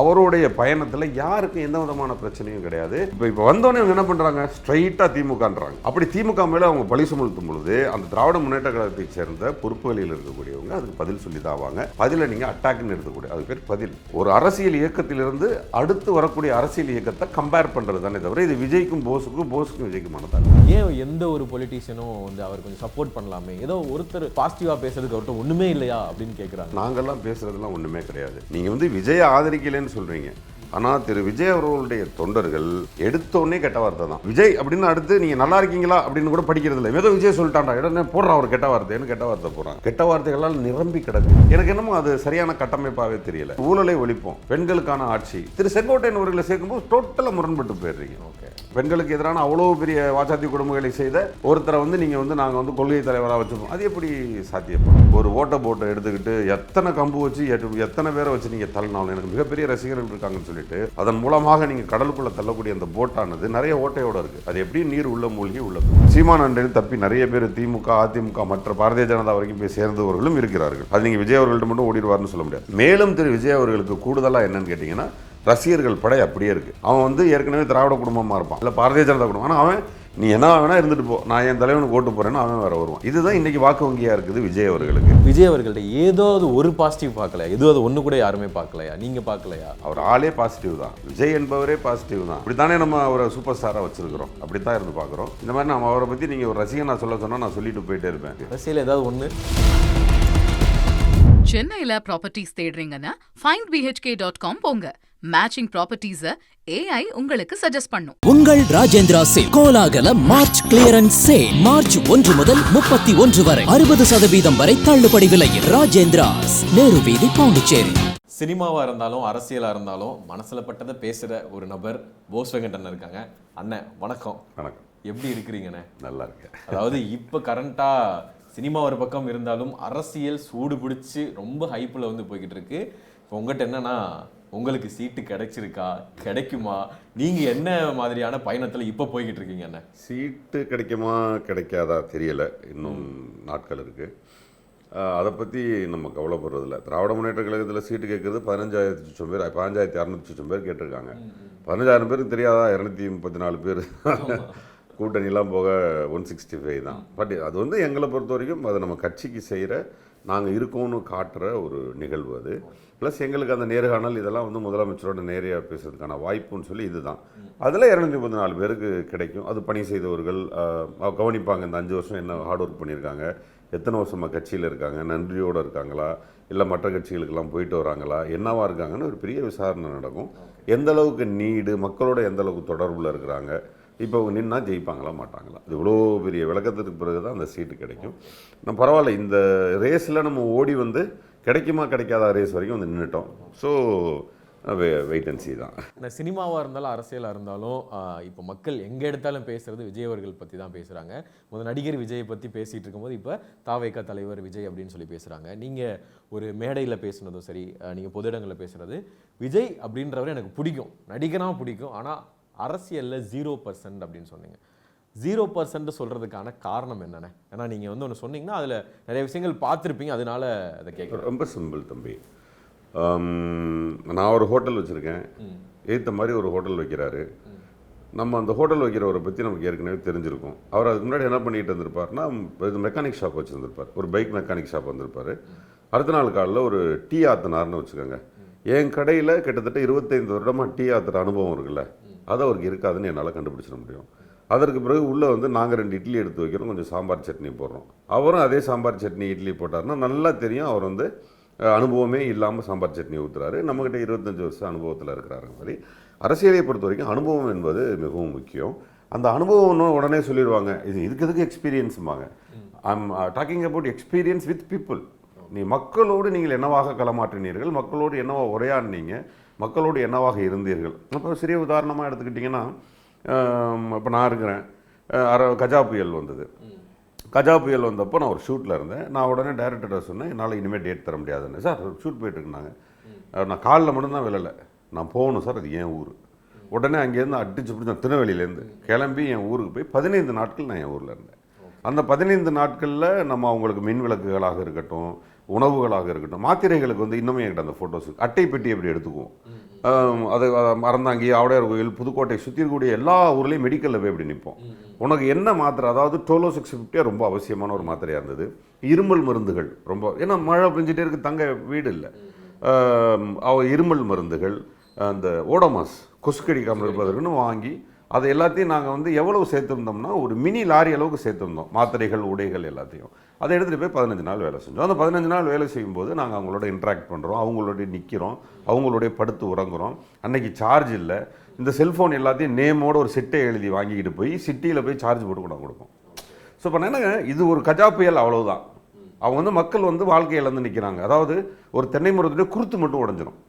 அவருடைய பயணத்தில் யாருக்கும் எந்த விதமான பிரச்சனையும் கிடையாது. இப்போ வந்தோடனே இவங்க என்ன பண்ணுறாங்க, ஸ்ட்ரைட்டாக திமுகன்றாங்க. அப்படி திமுக மேலே அவங்க பழி சுமத்தும் பொழுது அந்த திராவிட முன்னேற்ற கழகத்தை சேர்ந்த பொறுப்புகளில் இருக்கக்கூடியவங்க அதுக்கு பதில் சொல்லி தாவாங்க. பதிலை நீங்கள் அட்டாக்னு எடுத்துக்கூடிய அது பேர் பதில். ஒரு அரசியல் இயக்கத்திலிருந்து அடுத்து வரக்கூடிய அரசியல் இயக்கத்தை கம்பேர் பண்ணுறது தானே தவிர இது விஜய்க்கும் போஸுக்கும் விஜய்க்குமானதாக. ஏன் எந்த ஒரு பொலிட்டீஷியனும் வந்து அவர் கொஞ்சம் சப்போர்ட் பண்ணலாமே, ஏதோ ஒருத்தர் பாசிட்டிவாக பேசுறதுக்கு அவர்கிட்ட ஒன்றுமே இல்லையா அப்படின்னு கேட்குறாங்க. நாங்கள்லாம் பேசுறதுலாம் ஒன்றுமே கிடையாது. நீங்கள் வந்து விஜயை ஆதரிக்கலைன்னு சொல்கிறீங்க. ஆனால் திரு விஜய் அவர்களுடைய தொண்டர்கள் எடுத்தோடனே கெட்ட வார்த்தை தான். விஜய் அப்படின்னு அடுத்து நீங்கள் நல்லா இருக்கீங்களா அப்படின்னு கூட படிக்கிறது இல்லை. ஏதோ விஜய் சொல்லிட்டாண்டா இடனே போடுறான் ஒரு கெட்ட வார்த்தைன்னு கெட்ட வார்த்தை போடுறான். கெட்ட வார்த்தைகளால் நிரம்பி கிடக்கு. எனக்கு என்னமோ அது சரியான கட்டமைப்பாகவே தெரியல. ஊழலை ஒழிப்போம், பெண்களுக்கான ஆட்சி, திரு செங்கோட்டையன் அவர்களை சேர்க்கும்போது டோட்டலாக முரண்பட்டு போயிடுறீங்க. ஓகே, பெண்களுக்கு எதிரான அவ்வளோ பெரிய வாச்சாத்தி குடும்பங்களை செய்த ஒருத்தரை வந்து நீங்கள் வந்து நாங்கள் வந்து கொள்கை தலைவராக வச்சுப்போம், அது எப்படி சாத்தியப்படும்? ஒரு ஓட்ட போட்டை எடுத்துக்கிட்டு எத்தனை கம்பு வச்சு எத்தனை பேரை வச்சு நீங்கள் தள்ளினாலும் எனக்கு மிகப்பெரிய ரசிகர்கள் இருக்காங்கன்னு சொல்லிட்டு அதன் மூலமாக நீங்கள் கடலுக்குள்ள தள்ளக்கூடிய அந்த போட்டானது நிறைய ஓட்டையோட இருக்கு. அது எப்படி நீர் உள்ள மூழ்கி உள்ளது. சீமான் அண்டை தப்பி நிறைய பேர் திமுக, அதிமுக, மற்ற பாரதிய ஜனதா வரைக்கும் போய் சேர்ந்தவர்களும் இருக்கிறார்கள். அது நீங்கள் விஜய் அவர்கள்ட்ட மட்டும் ஓடிடுவார்னு சொல்ல முடியாது. மேலும் திரு விஜய் அவர்களுக்கு கூடுதலாக என்னன்னு கேட்டிங்கன்னா ரசிகர்கள் படை அப்படியே இருக்கு. அவன் வந்து ஏற்கனவே திராவிட குடும்பமாக இருப்பான், இல்லை பாரதிய ஜனதா குடும்பம். ஆனால் அவன் நீ என்ன வேணா இருந்துட்டு போ, நான் என் தலைவனுக்கு ஓட்டு போறேன்னு அவன் வேற வருவான். இதுதான் இன்னைக்கு வாக்கு வங்கியா இருக்குது விஜய் அவர்களுக்கு. விஜய் அவர்கள்ட்ட ஏதாவது ஒரு பாசிட்டிவ் பார்க்கலையா? ஏதாவது ஒன்று கூட யாருமே பார்க்கலையா? நீங்க பார்க்கலையா? அவர் ஆளே பாசிட்டிவ் தான். விஜய் என்பவரே பாசிட்டிவ் தான். அப்படித்தானே நம்ம அவரை சூப்பர் ஸ்டாரா வச்சிருக்கிறோம். அப்படித்தான் இருந்து பார்க்குறோம். இந்த மாதிரி நம்ம அவரை பத்தி நீங்க ஒரு ரசிகன் நான் சொல்ல சொன்னா நான் சொல்லிட்டு போயிட்டே இருப்பேன். அரசியல் ஏதாவது ஒன்று. சென்னையில ப்ராப்பர்ட்டிஸ் தேடுறீங்கன்னா findbhk.com போங்க. மேட்சிங் ப்ராப்பர்ட்டிஸ AI உங்களுக்கு சஜஸ்ட் பண்ணும். உங்கள் ராஜேந்திரா சேல் கோலாகல மார்ச் கிளியரன்ஸ் சேல் மார்ச் 1 முதல் 31 வரை 60% வரை தள்ளுபடி விலையில். ராஜேந்திராஸ், நேரு வீதி, பாண்டிச்சேரி. சினிமாவாக இருந்தாலும் அரசியலாக இருந்தாலும் மனசில் பட்டதை பேசுகிற ஒரு நபர் போஸ் வெங்கட் இருக்காங்க. அண்ணன் வணக்கம். வணக்கம். எப்படி இருக்கிறீங்கண்ணே? நல்லா இருக்கேன். அதாவது இப்போ கரண்ட்டாக சினிமா ஒரு பக்கம் இருந்தாலும் அரசியல் சூடு பிடிச்சி ரொம்ப ஹைப்பில் வந்து போய்கிட்டு இருக்கு. இப்போ உங்கள்கிட்ட என்னன்னா, உங்களுக்கு சீட்டு கிடைச்சிருக்கா, கிடைக்குமா, நீங்கள் என்ன மாதிரியான பயணத்தில் இப்போ போய்கிட்டு இருக்கீங்க? என்ன சீட்டு கிடைக்குமா கிடைக்காதா தெரியல, இன்னும் நாட்கள் இருக்கு. அதை பற்றி நம்ம கவலைப்படுறதில்ல. திராவிட முன்னேற்ற கழகத்தில் சீட்டு கேட்குறது 15,000 பேர், 15,600 பேர் கேட்டிருக்காங்க. 15,000 பேருக்கு தெரியாதா? 234 பேர் கூட்டணிலாம் போக 165 தான். பட் அது வந்து எங்களை பொறுத்த வரைக்கும் அது நம்ம கட்சிக்கு செய்கிற, நாங்கள் இருக்கோன்னு காட்டுற ஒரு நிகழ்வு அது. ப்ளஸ் எங்களுக்கு அந்த நேர்காணல் இதெல்லாம் வந்து முதலமைச்சரோட நேரடியாக பேசுறதுக்கான வாய்ப்புன்னு சொல்லி இதுதான். அதில் 234 பேருக்கு கிடைக்கும். அது பணி செய்தவர்கள் கவனிப்பாங்க, இந்த 5 வருஷம் என்ன ஹார்ட் ஒர்க் பண்ணியிருக்காங்க, எத்தனை வருஷமாக கட்சியில் இருக்காங்க, நன்றியோடு இருக்காங்களா, இல்லை மற்ற கட்சிகளுக்கெல்லாம் போயிட்டு வராங்களா, என்னவா இருக்காங்கன்னு ஒரு பெரிய விசாரணை நடக்கும். எந்த அளவுக்கு நீடு, மக்களோட எந்த அளவுக்கு தொடர்பில் இருக்கிறாங்க, இப்போ அவங்க நின்னா ஜெயிப்பாங்களா மாட்டாங்களா, இது இவ்வளோ பெரிய விளக்கத்துக்கு பிறகு தான் அந்த சீட்டு கிடைக்கும். நம்ம பரவாயில்ல, இந்த ரேஸில் நம்ம ஓடி வந்து கிடைக்குமா கிடைக்காத ரேஸ் வரைக்கும் வந்து நின்றுட்டோம். ஸோ வெயிட் அண்ட் சீ தான். இந்த சினிமாவாக இருந்தாலும் அரசியலாக இருந்தாலும் இப்போ மக்கள் எங்கே எடுத்தாலும் பேசுகிறது விஜய் அவர்கள் பற்றி தான் பேசுகிறாங்க. முதல் நடிகர் விஜயை பற்றி பேசிகிட்டு இருக்கும்போது இப்போ தாவேகா தலைவர் விஜய் அப்படின்னு சொல்லி பேசுகிறாங்க. நீங்கள் ஒரு மேடையில் பேசுனதும் சரி, நீங்கள் பொது இடங்களில் பேசுகிறது, விஜய் அப்படின்றவர் எனக்கு பிடிக்கும், நடிகனாக பிடிக்கும், ஆனால் அரசியலில் 0% அப்படின்னு சொன்னீங்க. 0% சொல்கிறதுக்கான காரணம் என்னென்ன? ஏன்னா நீங்கள் வந்து ஒன்று சொன்னீங்கன்னா அதில் நிறைய விஷயங்கள் பார்த்துருப்பீங்க, அதனால அதை கேட்குறேன். ரொம்ப சிம்பிள் தம்பி. நான் ஒரு ஹோட்டல் வச்சுருக்கேன், ஏற்ற மாதிரி ஒரு ஹோட்டல் வைக்கிறாரு. நம்ம அந்த ஹோட்டல் வைக்கிறவரை பற்றி நமக்கு ஏற்கனவே தெரிஞ்சிருக்கும். அவர் அதுக்கு முன்னாடி என்ன பண்ணிட்டு இருந்திருப்பார்னா, இது மெக்கானிக் ஷாப் வச்சுருந்துருப்பார், ஒரு பைக் மெக்கானிக் ஷாப் வந்திருப்பார். அடுத்த நாள் காலையில் ஒரு டீ ஆத்தினார்னு வச்சுக்கோங்க. என் கடையில் கிட்டத்தட்ட 25 வருடமாக டீ ஆத்துற அனுபவம் இருக்குல்ல, அது அவருக்கு இருக்காதுன்னு என்னால் கண்டுபிடிச்சிட முடியும். அதற்கு பிறகு உள்ளே வந்து நாங்கள் 2 இட்லி எடுத்து வைக்கிறோம், கொஞ்சம் சாம்பார் சட்னி போடுறோம். அவரும் அதே சாம்பார் சட்னி இட்லி போட்டார்னா நல்லா தெரியும் அவர் வந்து அனுபவமே இல்லாமல் சாம்பார் சட்னி ஊற்றுறாரு. நம்மக்கிட்ட 25 வருஷம் அனுபவத்தில் இருக்கிறாரு. மாதிரி அரசியலை பொறுத்த வரைக்கும் அனுபவம் என்பது மிகவும் முக்கியம். அந்த அனுபவம்னு உடனே சொல்லிடுவாங்க, இதுக்கு எக்ஸ்பீரியன்ஸுமாங்க. I'm talking about experience with people. நீ மக்களோடு நீங்கள் என்னவாக களமாற்றினீர்கள், மக்களோடு என்னவா உரையாடினீங்க, மக்களோடு என்னவாக இருந்தீர்கள். இப்போ சிறிய உதாரணமாக எடுத்துக்கிட்டிங்கன்னா, இப்போ நான் இருக்கிறேன், கஜா புயல் வந்தது. கஜா புயல் வந்தப்போ நான் ஒரு ஷூட்டில் இருந்தேன். நான் உடனே டைரக்டர்கிட்ட சொன்னேன், என்னால் இனிமேல் டேட் தர முடியாதுன்னு. சார் ஷூட் போயிட்டுருக்குனாங்க, நான் காலில் மட்டும்தான் விழலை, நான் போகணும் சார், அது என் ஊர். உடனே அங்கேருந்து அடிச்சு பிடிச்ச திருநெல்வேலியிலேருந்து கிளம்பி என் ஊருக்கு போய் 15 நாட்கள் நான் என் ஊரில் இருந்தேன். அந்த 15 நாட்களில் நம்ம அவங்களுக்கு மின் விளக்குகளாக இருக்கட்டும், உணவுகளாக இருக்கட்டும், மாத்திரைகளுக்கு வந்து இன்னுமே என்கிட்ட அந்த ஃபோட்டோஸ் அட்டை பெட்டி எப்படி எடுத்துக்குவோம், அது மறந்தாங்கி, ஆவுடையார் கோயில், புதுக்கோட்டை சுற்றி இருக்கக்கூடிய எல்லா ஊர்லேயும் மெடிக்கலில் போய் எப்படி நிற்போம். உனக்கு என்ன மாத்திரை, அதாவது டோலோ 650 ரொம்ப அவசியமான ஒரு மாத்திரையாக இருந்தது. இருமல் மருந்துகள் ரொம்ப, ஏன்னா மழை பெஞ்சிட்டே இருக்கு, தங்க வீடு இல்லை, இருமல் மருந்துகள், அந்த ஓடோமாஸ் கொசு கடிக்காமல் இருப்பதற்குன்னு வாங்கி அதை எல்லாத்தையும் நாங்கள் வந்து எவ்வளவு சேர்த்துருந்தோம்னா ஒரு மினி லாரி அளவுக்கு சேர்த்துருந்தோம். மாத்திரைகள், உடைகள் எல்லாத்தையும் அதை எடுத்துகிட்டு போய் 15 நாள் வேலை செஞ்சோம். அந்த 15 நாள் வேலை செய்யும்போது நாங்கள் அவங்களோட இன்ட்ராக்ட் பண்ணுறோம், அவங்களோட நிற்கிறோம், அவங்களுடைய படுத்து உறங்குறோம். அன்னைக்கு சார்ஜ் இல்லை, இந்த செல்ஃபோன் எல்லாத்தையும் நேமோட ஒரு செட்டை எழுதி வாங்கிக்கிட்டு போய் சிட்டியில் போய் சார்ஜ் போட்டு கூட கொடுப்போம். ஸோ இப்போ என்னங்க, இது ஒரு கஜா புயல், அவ்வளவுதான். அவங்க வந்து மக்கள் வந்து வாழ்க்கை இழந்து நிற்கிறாங்க. அதாவது ஒரு தென்னை மரத்துடைய குருத்து மட்டும் உடஞ்சிடும்.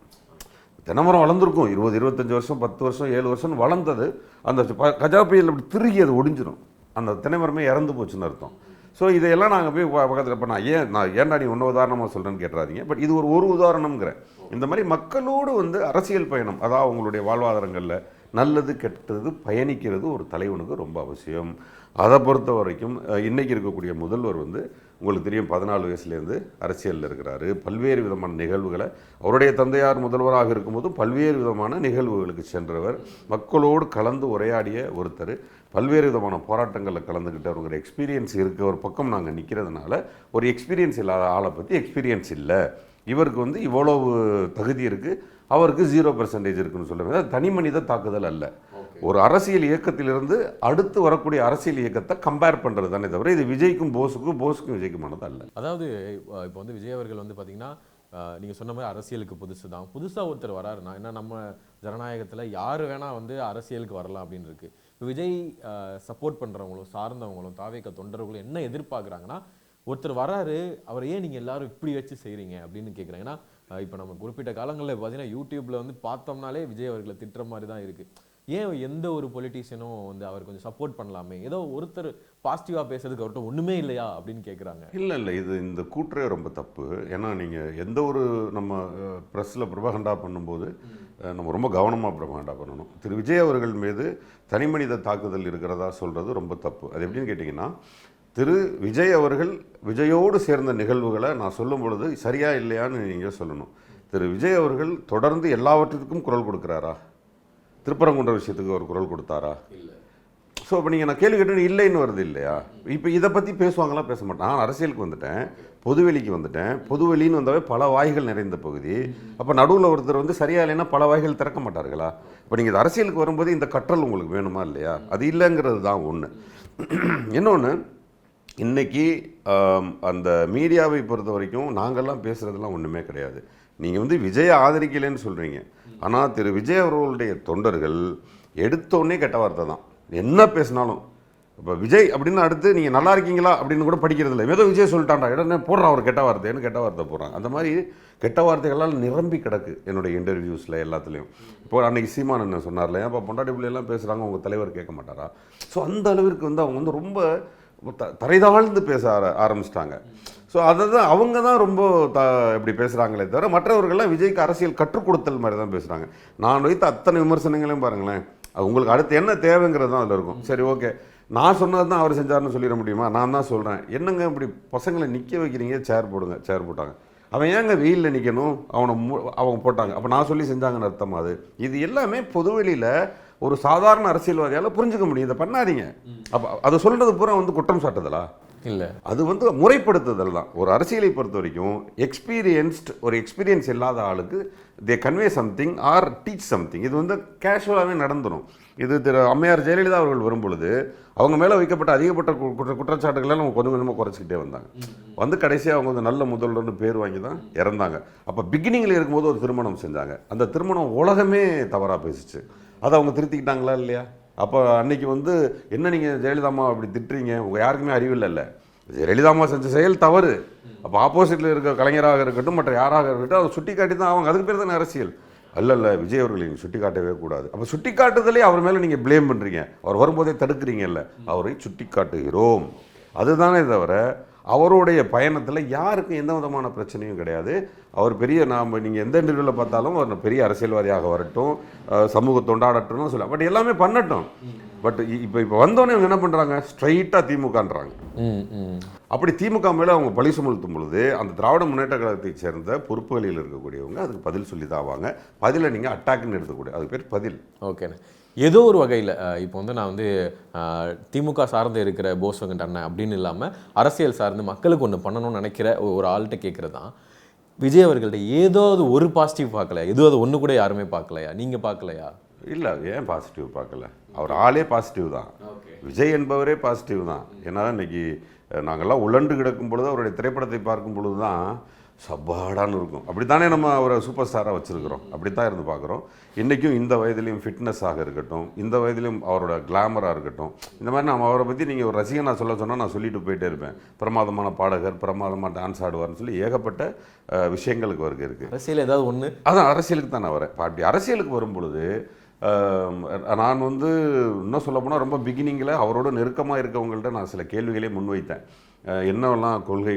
தென்னை மரம் வளர்ந்துருக்கும் 20, 25 வருஷம், 10 வருஷம், 7 வருஷம் வளர்ந்தது, அந்த கஜா புயல் அப்படி திருகி அது ஒடிஞ்சிடும், அந்த தென்னை மரமே இறந்து போச்சுன்னு அர்த்தம். ஸோ இதையெல்லாம் நாங்கள் போய் பக்கத்தில், இப்போ நான் ஏன்டா நீ ஒன்று உதாரணமாக சொல்கிறேன்னு கேட்டுறாதீங்க, பட் இது ஒரு உதாரணம்ங்கிறேன். இந்த மாதிரி மக்களோடு வந்து அரசியல் பயணம், அதாவது அவங்களுடைய வாழ்வாதாரங்களில் நல்லது கெட்டது பயணிக்கிறது ஒரு தலைவனுக்கு ரொம்ப அவசியம். அதை பொறுத்த வரைக்கும் இன்றைக்கி இருக்கக்கூடிய முதல்வர் வந்து உங்களுக்கு தெரியும் 14 வயசுலேருந்து அரசியலில் இருக்கிறாரு. பல்வேறு விதமான நிகழ்வுகளை, அவருடைய தந்தையார் முதல்வராக இருக்கும்போது பல்வேறு விதமான நிகழ்வுகளுக்கு சென்றவர், மக்களோடு கலந்து உரையாடிய ஒருத்தர், பல்வேறு விதமான போராட்டங்களில் கலந்துக்கிட்டு அவருடைய எக்ஸ்பீரியன்ஸ் இருக்க ஒரு பக்கம் நாங்கள் நிற்கிறதுனால ஒரு எக்ஸ்பீரியன்ஸ் இல்லாத ஆளை பற்றி எக்ஸ்பீரியன்ஸ் இல்லை, இவருக்கு வந்து இவ்வளவு தகுதி இருக்குது, அவருக்கு 0% இருக்குன்னு சொல்லுறது. அது தனி மனித தாக்குதல் அல்ல, ஒரு அரசியல் இயக்கத்திலிருந்து அடுத்து வரக்கூடிய அரசியல் இயக்கத்தை கம்பேர் பண்ணுறது தானே தவிர இது விஜய்க்கும் போஸுக்கும் விஜய்க்குமானது அல்ல. அதாவது இப்போ வந்து விஜய் அவர்கள் வந்து பார்த்தீங்கன்னா நீங்கள் சொன்ன மாதிரி அரசியலுக்கு புதுசாக ஒருத்தர் வராருன்னா, ஏன்னா நம்ம ஜனநாயகத்தில் யார் வேணால் வந்து அரசியலுக்கு வரலாம் அப்படின்னு இருக்கு. இப்போ விஜய் சப்போர்ட் பண்ணுறவங்களும் சார்ந்தவங்களும் தாவேக தொண்டர்களும் என்ன எதிர்பார்க்குறாங்கன்னா, ஒருத்தர் வராரு, அவர் ஏன் நீங்கள் எல்லாரும் இப்படி வச்சு செய்கிறீங்க அப்படின்னு கேட்குறாங்க. ஏன்னா இப்போ நம்ம குறிப்பிட்ட காலங்களில் பார்த்தீங்கன்னா யூடியூப்பில் வந்து பார்த்தோம்னாலே விஜய் அவர்களை திட்டுற மாதிரி தான் இருக்குது. ஏன் எந்த ஒரு பொலிட்டீஷியனும் வந்து அவர் கொஞ்சம் சப்போர்ட் பண்ணலாமே, ஏதோ ஒருத்தர் பாசிட்டிவாக பேசுறதுக்கு அவர்கிட்ட ஒன்றுமே இல்லையா அப்படின்னு கேட்குறாங்க. இல்லை, இது இந்த கூற்றே ரொம்ப தப்பு. ஏன்னா நீங்கள் எந்த ஒரு நம்ம ப்ரெஸ்ஸில் ப்ரொபகண்டா பண்ணும்போது நம்ம ரொம்ப கவனமாக ப்ரொபகண்டா பண்ணணும். திரு விஜய் அவர்கள் மீது தனிமனித தாக்குதல் இருக்கிறதா சொல்கிறது ரொம்ப தப்பு. அது எப்படின்னு கேட்டிங்கன்னா, திரு விஜய் அவர்கள் விஜயோடு சேர்ந்த நிகழ்வுகளை நான் சொல்லும் பொழுது சரியா இல்லையான்னு நீங்கள் சொல்லணும். திரு விஜய் அவர்கள் தொடர்ந்து எல்லாவற்றிற்கும் குரல் கொடுக்குறாரா? திருப்பரங்குன்ற விஷயத்துக்கு ஒரு குரல் கொடுத்தாரா? இல்லை. ஸோ இப்போ நீங்கள் நான் கேள்வி கேட்டு இல்லைன்னு வருது இல்லையா? இப்போ இதை பற்றி பேசுவாங்களாம், பேச மாட்டேன். நான் அரசியலுக்கு வந்துட்டேன், பொதுவெளிக்கு வந்துட்டேன். பொதுவெளின்னு வந்தாவே பல வாய்கள் நிறைந்த பகுதி. அப்போ நடுவில் ஒருத்தர் வந்து சரியா இல்லைன்னா பல வாய்கள் திறக்க மாட்டார்களா? இப்போ நீங்கள் அரசியலுக்கு வரும்போது இந்த கற்றல் உங்களுக்கு வேணுமா இல்லையா? அது இல்லைங்கிறது தான் ஒன்று. இன்னொன்று, இன்றைக்கி அந்த மீடியாவை பொறுத்த வரைக்கும் நாங்கள்லாம் பேசுகிறதுலாம் ஒன்றுமே கிடையாது. நீங்கள் வந்து விஜயை ஆதரிக்கலைன்னு சொல்கிறீங்க, ஆனால் திரு விஜய் அவர்களுடைய தொண்டர்கள் எடுத்தோடனே கெட்ட வார்த்தை தான் என்ன பேசினாலும். இப்போ விஜய் அப்படின்னு அடுத்து நீங்கள் நல்லா இருக்கீங்களா அப்படின்னு கூட படிக்கிறது இல்லை, ஏதோ விஜய் சொல்லிட்டாண்டா இடனே போடுறான் அவர் கெட்ட வார்த்தைன்னு கெட்ட வார்த்தை போடுறாங்க. அந்த மாதிரி கெட்ட வார்த்தைகளால் நிரம்பி கிடக்கு என்னுடைய இன்டர்வியூஸில் எல்லாத்துலேயும். இப்போ அன்றைக்கி சீமான் என்ன சொன்னார்ல, ஏன் இப்போ பொண்டாட்டி பிள்ளையெல்லாம் பேசுகிறாங்க, உங்கள் தலைவர் கேட்க மாட்டாரா? ஸோ அந்த அளவிற்கு வந்து அவங்க வந்து ரொம்ப தரைதாழ்ந்து பேச ஆரம்பிச்சிட்டாங்க. ஸோ அதை தான் அவங்க தான் ரொம்ப இப்படி பேசுகிறாங்களே தவிர மற்றவர்கள்லாம் விஜய்க்கு அரசியல் கற்றுக் கொடுத்தல் மாதிரி தான் பேசுகிறாங்க. நான் வைத்த அத்தனை விமர்சனங்களையும் பாருங்களேன், அது உங்களுக்கு அடுத்து என்ன தேவைங்கிறது தான் அதில் இருக்கும். சரி, ஓகே, நான் சொன்னது தான் அவர் செஞ்சார்னு சொல்லிட முடியுமா? நான் தான் சொல்கிறேன், என்னங்க இப்படி பசங்களை நிற்க வைக்கிறீங்க, சேர் போடுங்க. சேர் போட்டாங்க, அவன் ஏங்க வெயிலில் நிற்கணும், அவங்க போட்டாங்க, அப்போ நான் சொல்லி செஞ்சாங்கன்னு அர்த்தம். அது இது எல்லாமே பொதுவெளியில் ஒரு சாதாரண அரசியல்வாதியால் புரிஞ்சுக்க முடியும். இதை பண்ணாதீங்க. அப்போ அதை சொல்கிறது பூரா வந்து குற்றம் சாட்டுதலா? இல்லை, அது வந்து முறைப்படுத்துதல் தான். ஒரு அரசியலை பொறுத்த வரைக்கும் ஒரு எக்ஸ்பீரியன்ஸ் இல்லாத ஆளுக்கு they convey something or teach something. இது வந்து கேஷுவலாகவே நடந்துடும். இது திரு அம்மையார் ஜெயலலிதா அவர்கள் வரும்பொழுது அவங்க மேலே வைக்கப்பட்ட அதிகப்பட்ட குற்றச்சாட்டுகளை நம்ம கொஞ்சம் கொஞ்சமாக குறைச்சிக்கிட்டே வந்தாங்க. வந்து கடைசியாக அவங்க வந்து நல்ல முதல்வர்னு பேர் வாங்கி தான் இறந்தாங்க. அப்போ பிகினிங்கில் இருக்கும்போது ஒரு திருமணம் செஞ்சாங்க. அந்த திருமணம் உலகமே தவறாக பேசிச்சு. அதை அவங்க திருத்திக்கிட்டாங்களா இல்லையா? அப்போ அன்றைக்கி வந்து என்ன நீங்கள் ஜெயலலிதாம்மா அப்படி திட்டுறீங்க, உங்கள் யாருக்குமே அறிவில்லை. ஜெயலலிதாம்மா செஞ்ச செயல் தவறு. அப்போ ஆப்போசிட்டில் இருக்க கலைஞராக இருக்கட்டும் மற்ற யாராக இருக்கட்டும் அதை சுட்டி காட்டி தான் அவங்க, அதுக்கு பேர் தானே அரசியல். அல்ல விஜய் அவர்கள் நீங்கள் சுட்டி காட்டவே கூடாது. அப்போ சுட்டி காட்டுதலே அவர் மேலே நீங்கள் ப்ளேம் பண்ணுறீங்க, அவர் வரும்போதே தடுக்கிறீங்கல்ல. அவரை சுட்டி காட்டுகிறோம், அதுதானே தவிர அவருடைய பயணத்தில் யாருக்கும் எந்த விதமான பிரச்சனையும் கிடையாது. அவர் பெரிய நீங்கள் எந்த இன்டர்வியூவில் பார்த்தாலும் அவர் பெரிய அரசியல்வாதியாக வரட்டும், சமூக தொண்டாடட்டும்னு சொல்ல, பட் எல்லாமே பண்ணட்டும். பட் இப்போ வந்தோடனே இவங்க என்ன பண்ணுறாங்க, ஸ்ட்ரைட்டாக திமுகன்றாங்க. அப்படி திமுக மேலே அவங்க பழி சுமத்தும் பொழுது அந்த திராவிட முன்னேற்ற கழகத்தை சேர்ந்த பொறுப்புகளில் இருக்கக்கூடியவங்க அதுக்கு பதில் சொல்லி தான் ஆவாங்க. பதிலை நீங்கள் அட்டாக்னு எடுத்துக்கூடிய அதுக்கு பேர் பதில். ஓகேண்ணே. ஏதோ ஒரு வகையில் இப்போ வந்து நான் வந்து திமுக சார்ந்து இருக்கிற போஸ் வெங்கட் அண்ணன் அப்படின்னு இல்லாமல் அரசியல் சார்ந்து மக்களுக்கு ஒன்று பண்ணணும்னு நினைக்கிற ஒரு ஆள்கிட்ட கேட்குறது தான், விஜய் அவர்கள்ட்ட ஏதாவது ஒரு பாசிட்டிவ் பார்க்கலையா? ஏதாவது ஒன்று கூட யாருமே பார்க்கலையா? நீங்கள் பார்க்கலையா? இல்லை, ஏன் பாசிட்டிவ் பார்க்கல? அவர் ஆளே பாசிட்டிவ் தான். விஜய் என்பவரே பாசிட்டிவ் தான். ஏன்னா இன்னைக்கு நாங்கள்லாம் உழண்டு கிடக்கும் பொழுது அவருடைய திரைப்படத்தை பார்க்கும் பொழுது தான் சப்பாடான்னு இருக்கும். அப்படி தானே நம்ம அவரை சூப்பர் ஸ்டாராக வச்சுருக்கிறோம். அப்படி தான் இருந்து பார்க்குறோம். இன்றைக்கும் இந்த வயதிலையும் ஃபிட்னஸாக இருக்கட்டும், இந்த வயதிலையும் அவரோட கிளாமராக இருக்கட்டும், இந்த மாதிரி நம்ம அவரை பற்றி நீங்கள் ஒரு ரசிகனாக சொல்ல சொன்னால் நான் சொல்லிட்டு போயிட்டே இருப்பேன். பிரமாதமான பாடகர், பிரமாதமாக டான்ஸ் ஆடுவார்னு சொல்லி ஏகப்பட்ட விஷயங்களுக்கு அவருக்கு இருக்குது. அரசியல் ஏதாவது ஒன்று அதான் அரசியலுக்கு தான் நான் வரேன். அப்படி அரசியலுக்கு வரும் பொழுது நான் வந்து இன்னும் சொல்ல போனால் ரொம்ப பிகினிங்கில் அவரோட நெருக்கமாக இருக்கவங்கள்ட்ட நான் சில கேள்விகளே முன்வைத்தேன். என்னெல்லாம் கொள்கை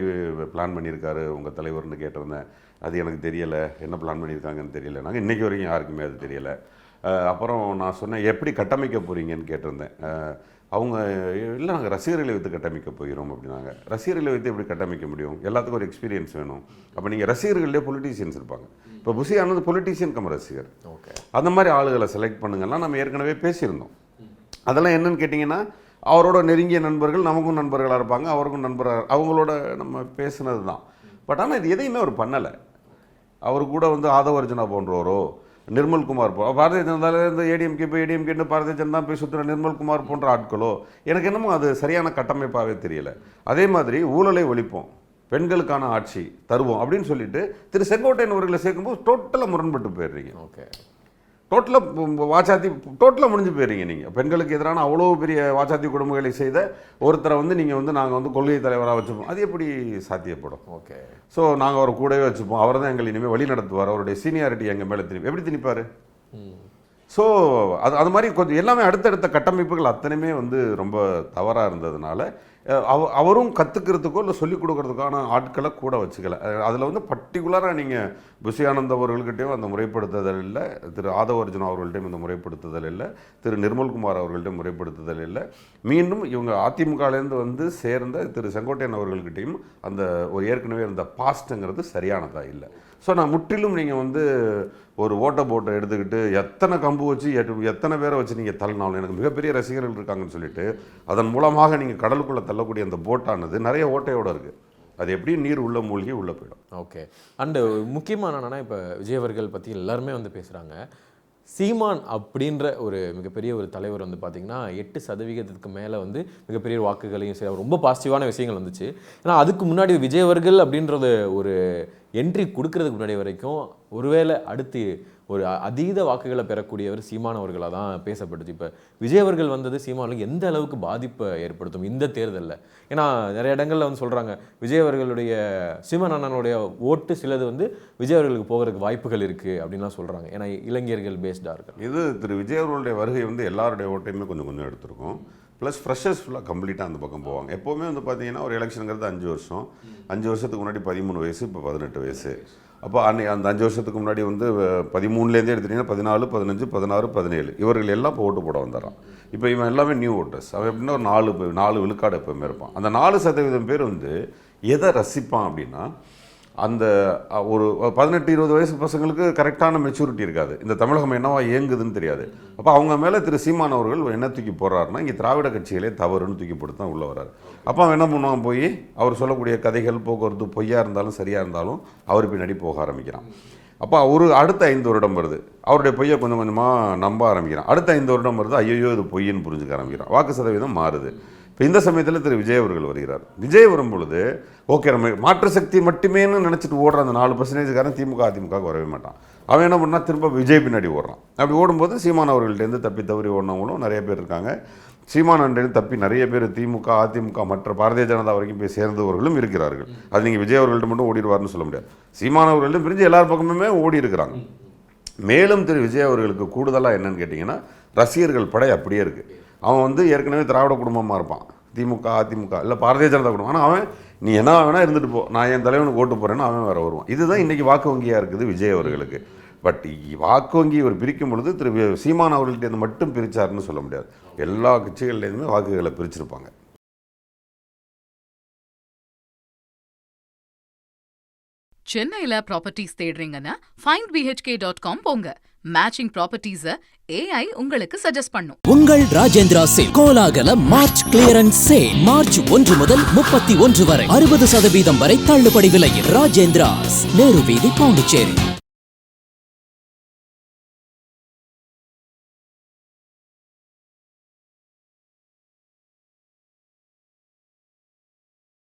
பிளான் பண்ணியிருக்காரு உங்கள் தலைவர்னு கேட்டிருந்தேன். அது எனக்கு தெரியலை, என்ன பிளான் பண்ணியிருக்காங்கன்னு தெரியலை. நாங்கள் இன்றைக்கி வரைக்கும் யாருக்குமே அது தெரியலை. அப்புறம் நான் சொன்னேன் எப்படி கட்டமைக்க போகிறீங்கன்னு கேட்டிருந்தேன். அவங்க இல்லை, நாங்கள் ரசிகர்களை வைத்து கட்டமைக்க போகிறோம் அப்படின்னாங்க. ரசிகர்களை வைத்து எப்படி கட்டமைக்க முடியும்? எல்லாத்துக்கும் ஒரு எக்ஸ்பீரியன்ஸ் வேணும். அப்போ நீங்கள் ரசிகர்களே பொலிட்டீஷியன்ஸ் இருப்பாங்க. இப்போ புசி ஆனது பொலிட்டீஷியன் கம் ரசிகர். ஓகே, அந்த மாதிரி ஆளுகளை செலக்ட் பண்ணுங்கலாம் நம்ம ஏற்கனவே பேசியிருந்தோம். அதெல்லாம் என்னன்னு கேட்டிங்கன்னா, அவரோட நெருங்கிய நண்பர்கள் நமக்கும் நண்பர்களாக இருப்பாங்க, அவருக்கும் நண்பராக, அவங்களோட நம்ம பேசுனது தான். பட் ஆனால் இது எதையுமே அவர் பண்ணலை. அவர் கூட வந்து ஆதவ அர்ஜுனா போன்றவரோ, நிர்மல்குமார் பாரதிய ஜனதாவில் இந்த ஏடிஎம்கே போய் ஏடிஎம்கேன்னு பாரதிய ஜனதா போய் சுற்றுற நிர்மல்குமார் போன்ற ஆட்களோ எனக்கு என்னமோ அது சரியான கட்டமைப்பாகவே தெரியல. அதே மாதிரி ஊழலை ஒழிப்போம், பெண்களுக்கான ஆட்சி தருவோம் அப்படின்னு சொல்லிட்டு திரு செங்கோட்டையன் அவர்களை சேர்க்கும்போது டோட்டலாக முரண்பட்டு போயிடுறீங்க. ஓகே, டோட்டலாக வாச்சாத்தி டோட்டலாக முடிஞ்சு போயிடுறீங்க. நீங்கள் பெண்களுக்கு எதிரான அவ்வளோ பெரிய வாச்சாத்தி கொடுமைகளை செய்த ஒருத்தரை வந்து நீங்கள் வந்து நாங்கள் வந்து கொள்கை தலைவராக வச்சுப்போம், அது எப்படி சாத்தியப்படும்? ஓகே, ஸோ நாங்கள் அவரை கூடவே வச்சுப்போம், அவர் தான் எங்களை இனிமேல் வழி நடத்துவார், அவருடைய சீனியாரிட்டி எங்கள் மேலே எப்படி திணிப்பார்? ஸோ அது மாதிரி கொஞ்சம் எல்லாமே அடுத்தடுத்த கட்டமைப்புகள் அத்தனையுமே வந்து ரொம்ப தவறாக இருந்ததுனால அவரும் கற்றுக்கிறதுக்கோ இல்லை சொல்லிக் கொடுக்கறதுக்கான ஆட்களை கூட வச்சுக்கல. அதில் வந்து பர்டிகுலராக நீங்கள் புசி ஆனந்த் அவர்கள்கிட்டையும் அந்த முறைப்படுத்துதல் இல்லை, திரு ஆதவ அர்ஜுனா அவர்கள்ட்டையும் இந்த முறைப்படுத்துதல் இல்லை, திரு நிர்மல்குமார் அவர்கள்ட்டையும் முறைப்படுத்துதல் இல்லை. மீண்டும் இவங்க அதிமுகலேருந்து வந்து சேர்ந்த திரு செங்கோட்டையன் அவர்கள்கிட்டையும் அந்த ஒரு ஏற்கனவே இருந்த பாஸ்ட்டுங்கிறது சரியானதாக இல்லை. ஸோ நான் முற்றிலும் நீங்கள் வந்து ஒரு ஓட்ட போட்டை எடுத்துக்கிட்டு எத்தனை கம்பு வச்சு எத்தனை பேரை வச்சு நீங்கள் தள்ளினாலும் எனக்கு மிகப்பெரிய ரசிகர்கள் இருக்காங்கன்னு சொல்லிட்டு அதன் மூலமாக நீங்கள் கடலுக்குள்ளே தள்ளக்கூடிய அந்த போட்டானது நிறைய ஓட்டையோடு இருக்குது. அது எப்படியும் நீர் உள்ள மூழ்கி உள்ளே போயிடும். ஓகே. அண்டு முக்கியமான என்னன்னா, இப்போ விஜய் அவர்கள் பற்றி எல்லாருமே வந்து பேசுகிறாங்க. சீமான் அப்படின்ற ஒரு மிகப்பெரிய ஒரு தலைவர் வந்து பார்த்திங்கன்னா 8% மேலே வந்து மிகப்பெரிய வாக்குகளையும் சரி ரொம்ப பாசிட்டிவான விஷயங்கள் வந்துச்சு. ஏன்னா அதுக்கு முன்னாடி விஜய் அவர்கள் அப்படின்றது ஒரு என்ட்ரி கொடுக்கறதுக்கு முன்னாடி வரைக்கும் ஒருவேளை அடுத்து ஒரு அதீத வாக்குகளை பெறக்கூடியவர் சீமான் அவர்களாக தான் பேசப்பட்டுச்சு. இப்போ விஜய் அவர்கள் வந்தது சீமானுக்கு எந்த அளவுக்கு பாதிப்பை ஏற்படுத்தும் இந்த தேர்தலில்? ஏன்னா நிறைய இடங்களில் வந்து சொல்கிறாங்க விஜய் அவர்களுடைய சீமான் அண்ணனுடைய ஓட்டு சிலது வந்து விஜய் அவர்களுக்கு போகிறதுக்கு வாய்ப்புகள் இருக்குது அப்படின்லாம் சொல்கிறாங்க. ஏன்னா இளைஞர்கள் பேஸ்டாக இருக்கு. இது திரு விஜய் அவர்களுடைய வருகை வந்து எல்லாருடைய ஓட்டையுமே கொஞ்சம் கொஞ்சம் எடுத்திருக்கும். ப்ளஸ் ஃப்ரெஷர்ஸ் ஃபுல்லாக கம்ப்ளீட்டாக அந்த பக்கம் போவாங்க. எப்போவுமே வந்து பார்த்தீங்கன்னா ஒரு எலெக்ஷனுங்கிறது 5 வருஷம். 5 வருஷத்துக்கு முன்னாடி 13 வயசு, இப்போ 18 வயசு. அப்போ அந்த 5 வருஷத்துக்கு முன்னாடி வந்து 13லேருந்தே எடுத்துட்டிங்கன்னா 14, 15, 16, 17 இவர்கள் எல்லாம் இப்போ ஓட்டு போட வந்துடுறான். இப்போ இவன் எல்லாமே நியூ ஓட்டர்ஸ். அவன் எப்படின்னா ஒரு 4 விழுக்காடு எப்போவுமே இருப்பான். அந்த 4% பேர் வந்து எதை ரசிப்பான் அப்படின்னா, அந்த ஒரு 18-20 வயசு பசங்களுக்கு கரெக்டான மெச்சூரிட்டி இருக்காது. இந்த தமிழகம் என்னவா இயங்குதுன்னு தெரியாது. அப்போ அவங்க மேலே திரு சீமான் அவர்கள் என்ன தூக்கி போடுறாருன்னா, இங்கே திராவிட கட்சிகளே தவறுன்னு தூக்கி போட்டு தான் உள்ளே வர்றாரு. அப்போ அவன் என்ன பண்ணுவான், போய் அவர் சொல்லக்கூடிய கதைகள் போக்குவரத்து பொய்யா இருந்தாலும் சரியாக இருந்தாலும் அவர் பின்னாடி போக ஆரம்பிக்கிறான். அப்போ ஒரு அடுத்த 5 வருடம் வருது, அவருடைய பொய்யை கொஞ்சம் கொஞ்சமாக நம்ப ஆரம்பிக்கிறான். அடுத்த 5 வருடம் வருது, ஐயோ இது பொய்ன்னு புரிஞ்சுக்க ஆரம்பிக்கிறான். வாக்கு சதவீதம் மாறுது. இப்போ இந்த சமயத்தில் திரு விஜய் அவர்கள் வருகிறார். விஜய் வரும் பொழுது ஓகே நம்ம மாற்று சக்தி மட்டுமேன்னு நினச்சிட்டு ஓடுற அந்த 4% திமுக அதிமுக வரவே மாட்டான். அவன் என்ன பண்ணால் திரும்ப விஜய் பின்னாடி ஓடுறான். அப்படி ஓடும்போது சீமான் அவர்கள்ட்டேருந்து தப்பி தவறி ஓடினவங்களும் நிறைய பேர் இருக்காங்க. சீமான் அண்டேருந்து தப்பி நிறைய பேர் திமுக அதிமுக மற்ற பாரதிய ஜனதா வரைக்கும் போய் சேர்ந்தவர்களும் இருக்கிறார்கள். அது நீங்கள் விஜய் அவர்கள்ட்ட மட்டும் ஓடிடுவார்னு சொல்ல முடியாது. சீமான் அவர்களும் பிரிஞ்சு எல்லார் பக்கமுமே ஓடி இருக்கிறாங்க. மேலும் திரு விஜய் அவர்களுக்கு கூடுதலாக என்னன்னு கேட்டிங்கன்னா, ரசிகர்கள் படை அப்படியே இருக்குது. அவன் வந்து ஏற்கனவே திராவிட குடும்பமாக இருப்பான், திமுக அதிமுக இல்லை பாரதிய ஜனதா குடும்பம். ஆனால் அவன் நீ என்ன வேணால் இருந்துட்டு போ, நான் என் தலைவனுக்கு ஓட்டு போகிறேன்னு அவன் வேறு வருவான். இதுதான் இன்றைக்கி வாக்கு வங்கியாக இருக்குது விஜய் அவர்களுக்கு. பட் வாக்கு வங்கி இவர் பிரிக்கும் பொழுது திரு சீமான் அவர்கள்ட்ட மட்டும் பிரித்தாருன்னு சொல்ல முடியாது. எல்லா கட்சிகள்லேருந்துமே வாக்குகளை பிரிச்சிருப்பாங்க. சென்னையில ப்ராப்பர்ட்டிஸ் தேடுறீங்கன்னா findbhk.com போங்க. மேட்சிங் ப்ராப்பர்ட்டிஸ AI உங்களுக்கு சஜஸ்ட் பண்ணும். உங்கள் ராஜேந்திரா சேல் கோலாகல மார்ச் கிளியரன்ஸ் சேல் மார்ச் 1 முதல் 31 வரை 60% வரை தள்ளுபடி விலையில். ராஜேந்திராஸ், நேரு வீதி, பாண்டிச்சேரி.